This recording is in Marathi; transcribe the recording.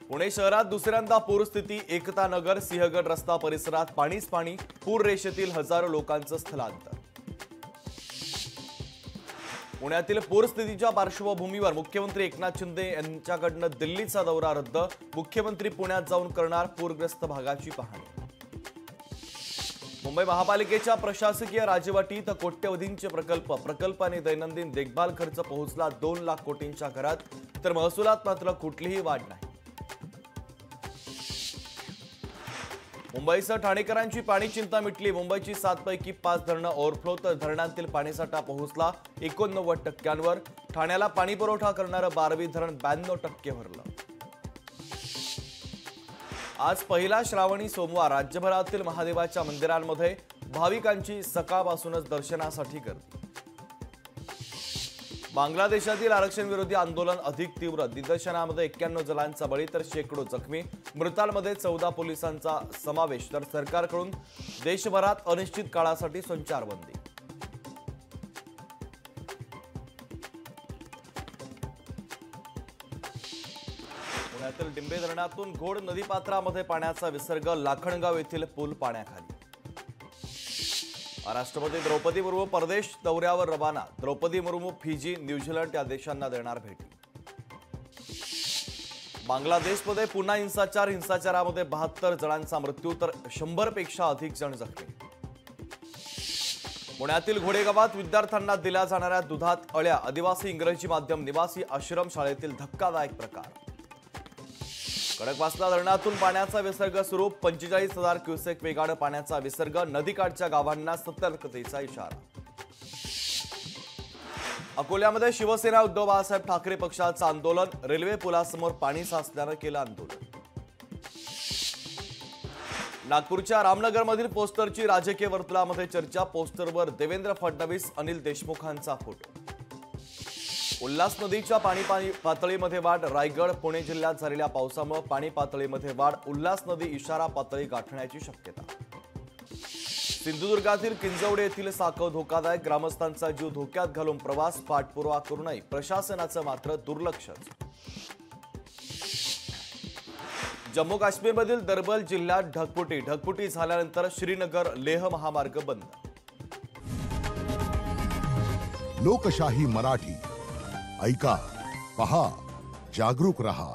पुणे शहरात दुसऱ्यांदा पूरस्थिती। एकता नगर सिंहगड रस्ता परिसरात पाणीच पाणी। पूर रेषेतील हजारो लोकांचं स्थलांतर। पुण्यातील पूरस्थितीच्या पार्श्वभूमीवर मुख्यमंत्री एकनाथ शिंदे यांच्याकडून दिल्लीचा दौरा रद्द। मुख्यमंत्री पुण्यात जाऊन करणार पूरग्रस्त भागाची पाहणी। मुंबई महापालिकेच्या प्रशासकीय राजवटीत कोट्यवधींचे प्रकल्पाने दैनंदिन देखभाल खर्च पोहोचला 2 लाख कोटींच्या घरात, तर महसुलात मात्र कुठलीही वाढ नाही। मुंबईसह ठाणेकरांची पाणी चिंता मिटली। मुंबईची 7 पैकी 5 धरणं ओव्हरफ्लो, तर धरणांतील पाणीसाठा पोहोचला 89%वर। ठाण्याला पाणी पुरवठा करणारं 12वी धरण 92% भरलं। आज पहिला श्रावणी सोमवार। राज्यभरातील महादेवाच्या मंदिरांमध्ये भाविकांची सकाळपासूनच दर्शनासाठी गर्दी। बांगलादेशातील आरक्षण विरोधी आंदोलन अधिक तीव्र। निदर्शनामध्ये 91 जणांचा बळी तर शेकडो जखमी। मृतांमध्ये 14 पोलिसांचा समावेश, तर सरकारकडून देशभरात अनिश्चित काळासाठी संचारबंदी। पुण्यातील डिंबे धरणातून घोड नदीपात्रामध्ये पाण्याचा विसर्ग। लाखणगाव येथील पूल पाण्याखाली। राष्ट्रपती द्रौपदी मुर्मू परदेश दौऱ्यावर रवाना। द्रौपदी मुर्मू फिजी, न्यूझीलंड या देशांना देणार भेटी। बांगलादेशमध्ये पुन्हा हिंसाचारामध्ये 72 जणांचा मृत्यू, तर 100 पेक्षा अधिक जण जखमी। पुण्यातील घोडेगावात विद्यार्थ्यांना दिल्या जाणाऱ्या दुधात अळ्या। आदिवासी इंग्रजी माध्यम निवासी आश्रम शाळेतील धक्कादायक प्रकार। खडकवासला धरणातून पाण्याचा विसर्ग सुरू। 45,000 क्युसेक वेगाने पाण्याचा विसर्ग। नदीकाठच्या गावांना सतर्कतेचा इशारा। अकोल्यामध्ये शिवसेना उद्धव बाळासाहेब ठाकरे पक्षाचं आंदोलन। रेल्वे पुलासमोर पाणी साचल्यानं केलं आंदोलन। नागपूरच्या रामनगरमधील पोस्टरची राजकीय वर्तुळामध्ये चर्चा। पोस्टरवर देवेंद्र फडणवीस, अनिल देशमुखांचा फोटो। उल्हास नदीच्या पाणी पातळीमध्ये वाढ। रायगड, पुणे जिल्ह्यात झालेल्या पावसामुळे पाणी पातळीमध्ये वाढ। उल्हास नदी इशारा पातळी गाठण्याची शक्यता। सिंधुदुर्गातील किंजवडे येथील साखर धोकादायक। ग्रामस्थांचा जीव धोक्यात घालून प्रवास। पाठपुरावा करूनही प्रशासनाचं मात्र दुर्लक्षच। जम्मू काश्मीरमधील दरबल जिल्ह्यात ढगफुटी झाल्यानंतर श्रीनगर लेह महामार्ग बंद। लोकशाही मराठी ऐका, पहा, जागरूक रहा।